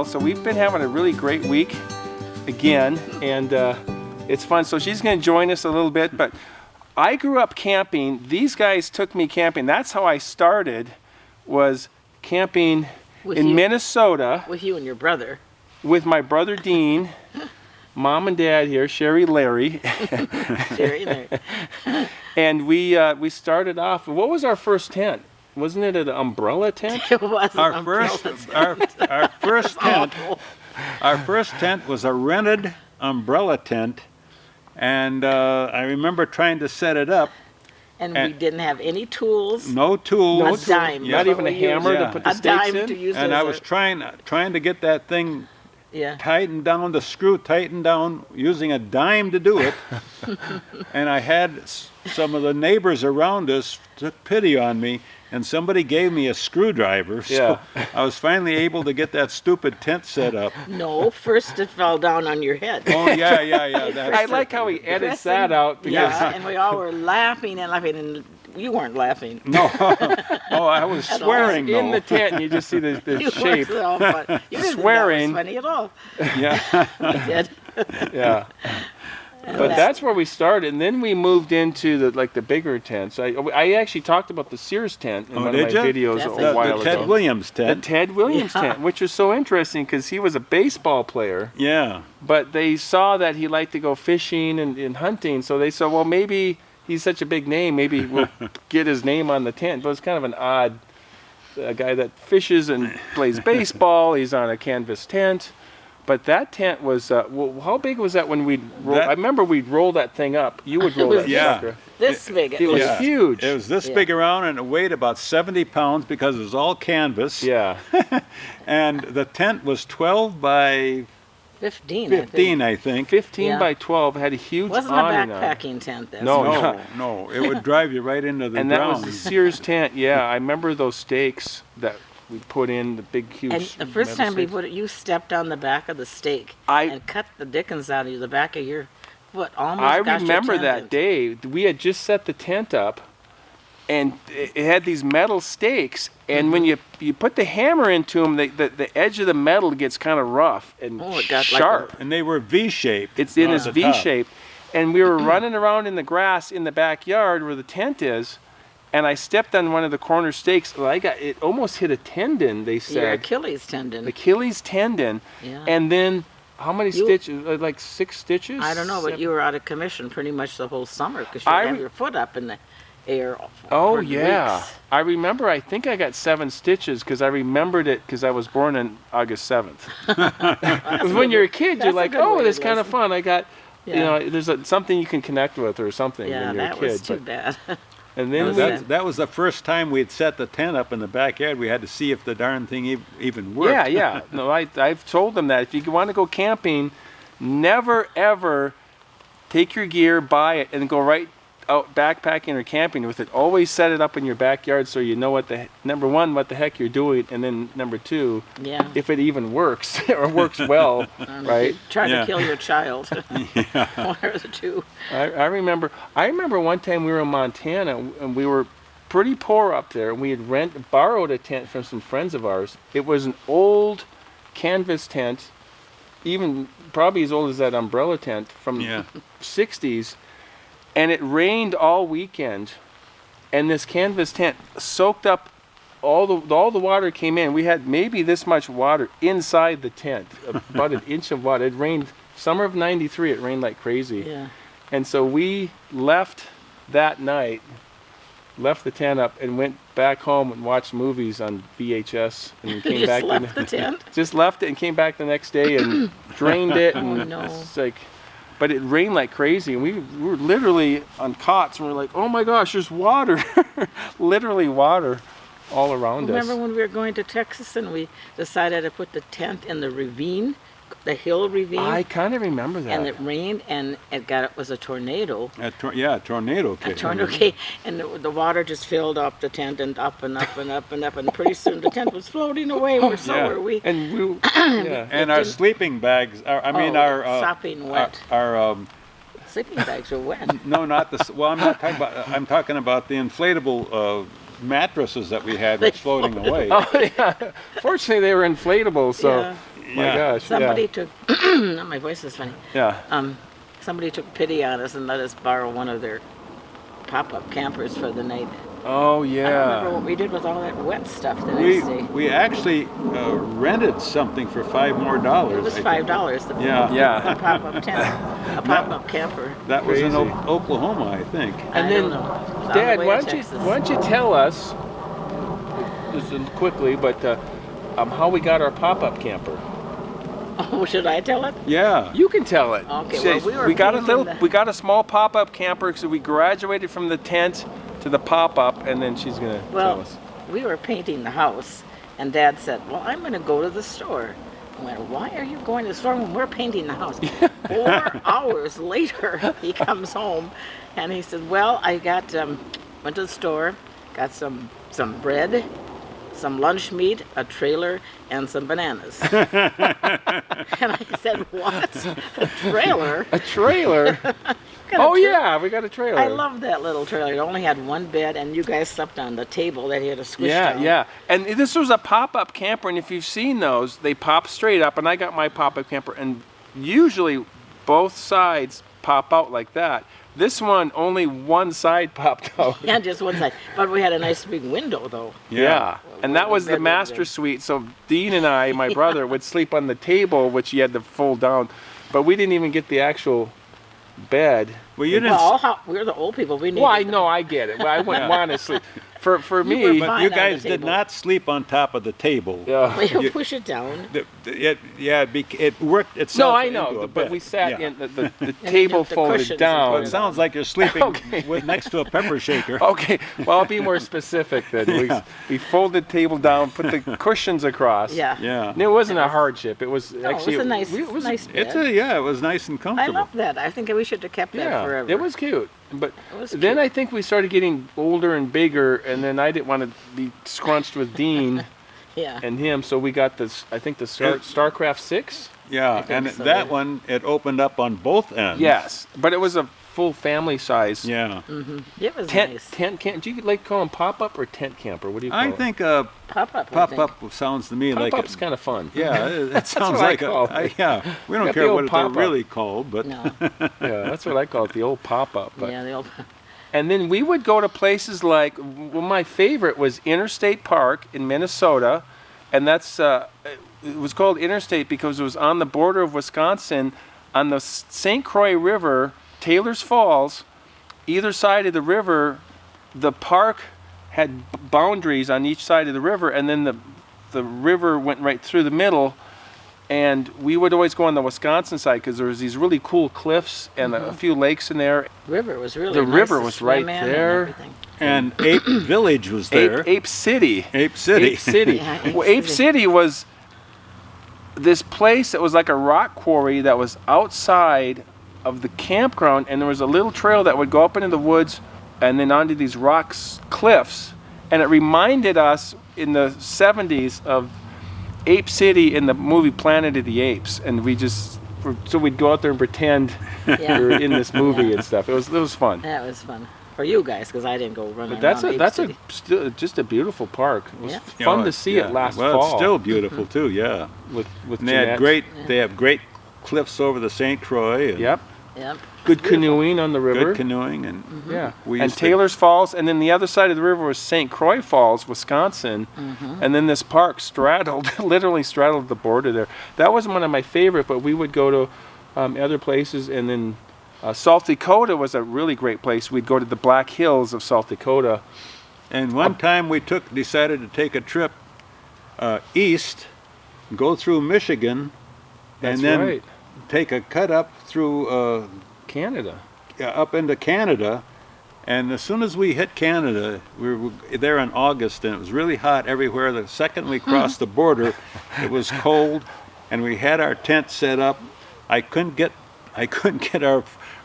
So we've been having a really great week again, and it's fun. So she's going to join us a little bit, but I grew up camping. These guys took me camping. That's how I started, was camping in Minnesota. With you and your brother. With my brother Dean, Mom and Dad here, Sherry, Larry. Sherry, Larry. And we started off, what was our first tent? Wasn't it an umbrella tent? It was Our first tent was a rented umbrella tent, and I remember trying to set it up. And we didn't have any tools. No tools. A dime. Not even a hammer to put the stakes in? To use and I was trying to get that thing tightened down, the screw tightened down, using a dime to do it. And I had some of the neighbors around us took pity on me, and somebody gave me a screwdriver. So I was finally able to get that stupid tent set up. No, first it fell down on your head. Oh, yeah. I like how he edits that out. Because and we all were laughing, and you weren't laughing. No, I was swearing. In the tent, and you just see the shape. You didn't swearing. Think that was funny at all. Yeah. I did. Yeah. But that's where we started, and then we moved into the bigger tents. I actually talked about the Sears tent in one of my videos a while ago. The Ted Williams tent. The Ted Williams tent, which is so interesting because he was a baseball player. Yeah. But they saw that he liked to go fishing and hunting, so they said, well, maybe he's such a big name, maybe we'll get his name on the tent. But it's kind of an odd guy that fishes and plays baseball. He's on a canvas tent. But that tent was, how big was that when we'd roll? I remember we'd roll that thing up. You would roll that sucker. This big. It was huge. It was this big around, and it weighed about 70 pounds because it was all canvas. Yeah. And the tent was 12 by 15, I think. 15 by 12, had a huge awning. Wasn't a backpacking tent. No. It would drive you right into the ground. And that was the Sears tent. Yeah, I remember those stakes that we put in, the big, huge. And the first time we put it, you stepped on the back of the stake and cut the dickens out of the back of your foot. Almost. I remember that day. We had just set the tent up, and it had these metal stakes. And when you put the hammer into them, the edge of the metal gets kind of rough and sharp. And they were V-shaped. It's in this V-shape. And we were running around in the grass in the backyard where the tent is. And I stepped on one of the corner stakes. It almost hit a tendon, they said. Your Achilles tendon. Achilles tendon. Yeah. And then how many stitches? Like 6 stitches? I don't know, but you were out of commission pretty much the whole summer because you had your foot up in the air for weeks. I remember, I think I got 7 stitches because I remembered it because I was born on August 7th. When you're a kid, you're like, oh, that's kind of fun. I got, there's something you can connect with or something when you're a kid. Yeah, that was too bad. And then that was the first time we'd set the tent up in the backyard. We had to see if the darn thing even worked. Yeah. No, I've told them that if you want to go camping, never ever take your gear, buy it, and go right out backpacking or camping with it. Always set it up in your backyard so you know number one, what the heck you're doing, and then number 2, if it even works or works well, right? Try to kill your child. One or the two. I remember one time we were in Montana and we were pretty poor up there, and we had borrowed a tent from some friends of ours. It was an old canvas tent, even probably as old as that umbrella tent from the 60s. And it rained all weekend, and this canvas tent soaked up all the water came in. We had maybe this much water inside the tent, about an inch of water. It rained summer of '93. It rained like crazy. Yeah. And so we left that night, left the tent up, and went back home and watched movies on VHS. And came back. Left the tent. Just left it and came back the next day and drained it. And it's like. But it rained like crazy, and we were literally on cots, and we were like, oh my gosh, there's water. Literally water all around us. Remember when we were going to Texas and we decided to put the tent in the ravine, the hill ravine? I kind of remember that. And it rained, and it was a tornado. A tornado came. A tornado came, and the water just filled up the tent and up and up and up and up, and pretty soon the tent was floating away. So were we. And and our sleeping bags. Our sopping wet. Our sleeping bags were wet. No, not the. Well, I'm not talking about. I'm talking about the inflatable mattresses that we had was floating away. Oh yeah. Fortunately, they were inflatable, so. My Yeah. gosh. Somebody took, my voice is funny. Yeah. Somebody took pity on us and let us borrow one of their pop-up campers for the night. Oh I don't remember yeah. what we did with all that wet stuff the next day. We actually rented something for $5 more. It was I think. $5. The Yeah. Yeah. a pop-up tent, a pop-up camper. That was in Crazy. Oklahoma, I think. And I then, don't know. It was on the Dad, way why to don't you Texas. tell us just quickly, but how we got our pop-up camper? Oh, should I tell it? Yeah. You can tell it. Okay, Say, well, we were we got a small pop-up camper because we graduated from the tent to the pop-up, and then she's gonna tell Well, us. we were painting the house, and Dad said, well, I'm going to go to the store. I went, why are you going to the store when we're painting the house? 4 hours later, he comes home, and he said, well, I got, went to the store, got some bread, some lunch meat, a trailer, and some bananas. And I said, what? A trailer? A trailer? Got a Oh tra- yeah, we got a trailer. I love that little trailer. It only had one bed, and you guys slept on the table that he had to squish Yeah, down. yeah. And this was a pop-up camper, and if you've seen those, they pop straight up. And I got my pop-up camper, and usually both sides pop out like that. This one, only one side popped out. And just one side. But we had a nice big window, though. Yeah. And that was the bedroom master then. suite. So Dean and I, my brother, would sleep on the table, which you had to fold down. But we didn't even get the actual bed. Well, you didn't. Well, we're the old people. We need. Well, I know, I get it. Well, I wouldn't want to sleep. For You me, were but fine you on the guys did table. not sleep on top of the table. yeah. We push it down. It worked No, itself. I into know, a but bed. we sat Yeah. in the you table took the folded cushions and down. Well, it sounds like you're sleeping Okay. next to a pepper shaker. Okay, well, I'll be more specific then. Yeah. We folded the table down, put the cushions across. Yeah. Yeah. And it wasn't a hardship. It was No, actually it was a nice, it was- nice bed. It was nice and I comfortable. love that. I think we should have kept that Yeah, forever. it was cute. But It was then cute. I think we started getting older and bigger, and then I didn't want to be scrunched with Dean Yeah. and him, so we got this. I think the StarCraft 6. Yeah, think and so, that yeah. one, it opened up on both ends. Yes, but it was a full family size. Yeah. It was Tent, nice. tent camp. Do you like call them pop up or tent camper? What do you call I it? think Pop-up. pop-up sounds to me Pop like up's kind of fun. yeah, it sounds what I like call it. yeah. We don't Got the care old what they're pop-up. really called, but No. Yeah, that's what I call it, the old pop up. Yeah, the old. And then we would go to places like, well, my favorite was Interstate Park in Minnesota, and that's it was called Interstate because it was on the border of Wisconsin, on the St. Croix River, Taylor's Falls. Either side of the river, the park had boundaries on each side of the river, and then the river went right through the middle. And we would always go on the Wisconsin side because there was these really cool cliffs and a few lakes in there. River was really The nice river to was swim right in and there. everything. and Ape Village was there. Ape City. Ape City. Ape City. Yeah, Ape Well, Ape City. City was this place that was like a rock quarry that was outside of the campground, and there was a little trail that would go up into the woods and then onto these rocks cliffs, and it reminded us in the 70s of Ape City in the movie Planet of the Apes, and so we'd go out there and pretend Yeah. we were in this movie and stuff. It was fun. That was fun for you guys because I didn't go running But that's around a Ape that's City. still just a beautiful park. It was Yeah. fun to see Yeah. it last well, fall. it's still beautiful too. Yeah, with and they had Jeanette. They have great cliffs over the St. Croix. And Yep. Yep. Good canoeing on the river. Good canoeing and Yeah. We And used to- Taylor's Falls, and then the other side of the river was St. Croix Falls, Wisconsin. And then this park straddled, literally straddled the border there. That wasn't one of my favorite, but we would go to other places. And then South Dakota was a really great place. We'd go to the Black Hills of South Dakota. And one time we decided to take a trip east, go through Michigan, That's and then right. take a cut up through Canada. up into Canada. And as soon as we hit Canada, we were there in August, and it was really hot everywhere. The second we crossed the border, it was cold, and we had our tent set up. I couldn't get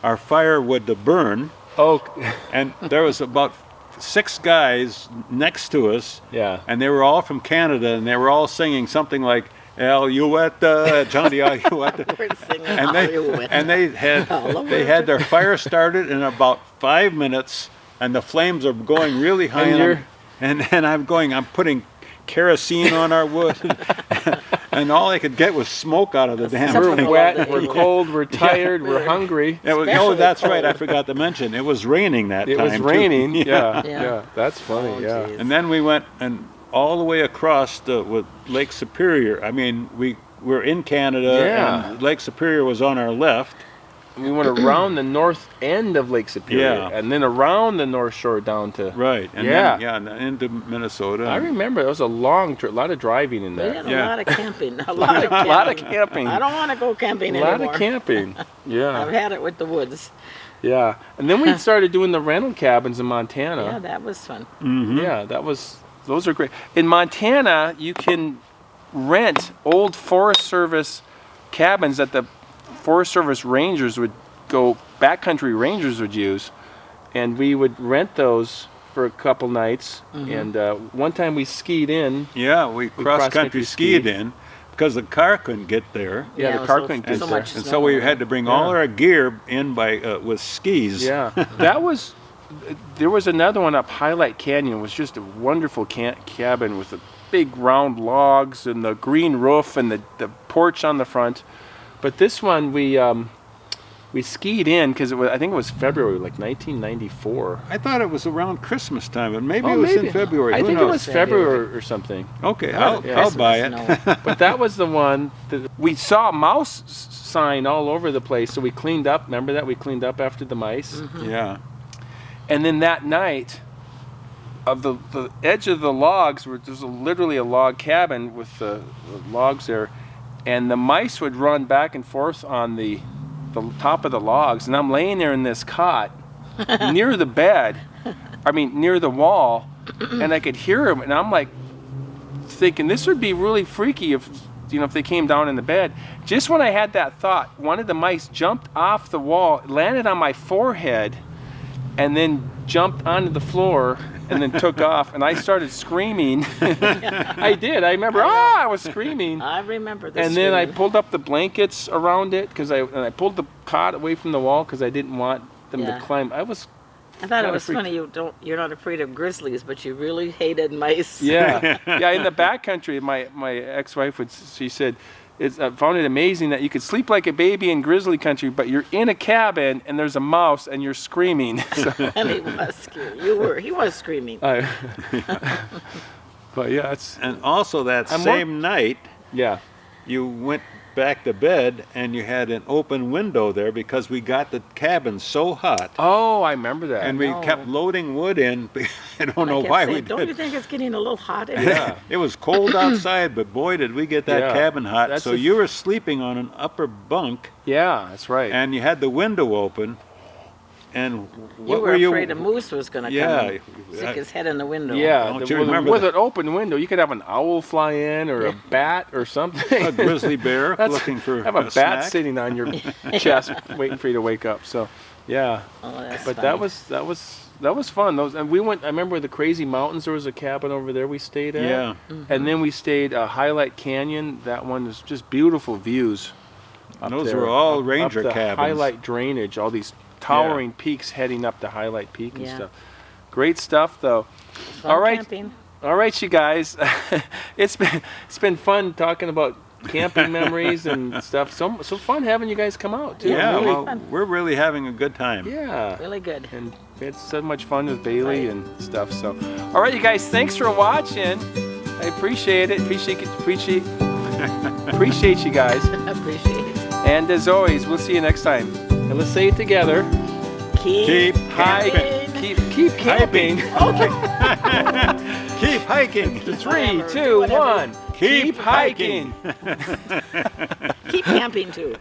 our firewood to burn, Oh, and there was about 6 guys next to us. yeah. And they were all from Canada, and they were all singing something like "Alouette, Johnny Alouette," We're singing and Hollywood. they had their fire started in about 5 minutes, and the flames are going really high. And And I'm putting kerosene on our wood, And all I could get was smoke out of the damn We're thing. wet, we're cold, we're tired, we're hungry. Oh, Especially that's right. cold. I forgot to mention. It was raining that It time. was too. raining. Yeah. Yeah. That's funny. Oh, yeah. geez. And then we went and all the way across with Lake Superior. I mean, we were in Canada, Yeah. and Lake Superior was on our left. We went around the north end of Lake Superior, Yeah. and then around the North Shore down to. Right. And Yeah. then, into Minnesota. I remember it was a long trip, a lot of driving in We there. had a Yeah. lot of camping. A lot of A camping. lot of camping. I don't want to go camping A lot anymore. of camping. I've Yeah. had it with the woods. Yeah. And then we started doing the rental cabins in Montana. Yeah, that was fun. Mm-hmm. Yeah, those are great. In Montana, you can rent old Forest Service cabins that the Forest Service rangers would backcountry rangers would use, and we would rent those for a couple nights. And one time we skied in. Yeah, we cross-country cross-country skied skied. in because the car couldn't get there. Yeah, the it car was couldn't so get there. much And snow so we around. had to bring all Yeah. our gear in with skis. Yeah, there was another one up Highlight Canyon. It was just a wonderful cabin with the big round logs and the green roof and the porch on the front. But this one we skied in because I think it was February, like 1994. I thought it was around Christmas time, but maybe Oh, it was maybe. in February. I Who think knows? it was February or something. Okay, Yeah. I'll buy it. Christmas, But that was the one that we saw a mouse sign all over the place, so we cleaned up. Remember that? We cleaned up after the mice. Yeah. And then that night, of the edge of the logs, there's literally a log cabin with the logs there, and the mice would run back and forth on the top of the logs, and I'm laying there in this cot near the bed, near the wall, and I could hear them, and I'm like thinking this would be really freaky if they came down in the bed. Just when I had that thought, one of the mice jumped off the wall, landed on my forehead, and then jumped onto the floor and then took off, and I started screaming. I did. I remember, I was screaming. I remember this. And then I screaming. pulled up the blankets around it I pulled the cot away from the wall because I didn't want them Yeah. to climb. I thought it kinda was freaked- funny. You're not afraid of grizzlies, but you really hated mice. Yeah, yeah. In the backcountry, my ex-wife she said, I found it amazing that you could sleep like a baby in grizzly country, but you're in a cabin and there's a mouse and you're screaming. So, And he was screaming. He was screaming. but yeah, it's And also that I'm same night, yeah. you went back to bed and you had an open window there because we got the cabin so hot. Oh, I remember that. And we know. kept loading wood in. I don't I know kept why saying, we Don't you did. think it's getting a little hot in here? Yeah. It was cold outside, but boy, did we get that Yeah. cabin hot. That's So the- you were sleeping on an upper bunk, Yeah, that's right. and you had the window open. And You what were you? afraid a moose was going to Yeah, come and stick his head in the window. yeah, Don't you remember with that? an open window, you could have an owl fly in or a bat or something. A grizzly bear That's- looking for have a bat snack. sitting on your chest, waiting for you to wake up. So, yeah. Oh, that's But funny. that was fun. And we went. I remember the Crazy Mountains. There was a cabin over there we stayed at. Yeah. And then we stayed Highlight Canyon. That one is just beautiful views. up Those there. were all Up ranger the cabins. Highlight drainage. All these towering peaks heading up to Highlight Peak and Yeah. stuff. Great stuff though. Fun all right. camping. All right, you guys. it's been fun talking about camping memories and stuff. So fun having you guys come out too. Yeah, Yeah, really well, fun. we're really having a good time. Yeah. Really good. And we had so much fun with Bailey and stuff. So, all right, you guys, thanks for watching. I appreciate it. Appreciate you guys. Appreciate it. And as always, we'll see you next time. And let's say it together. Keep camping. Keep camping. Keep hiking. 3, Whatever, 2, whatever. 1. Keep hiking. Keep camping too.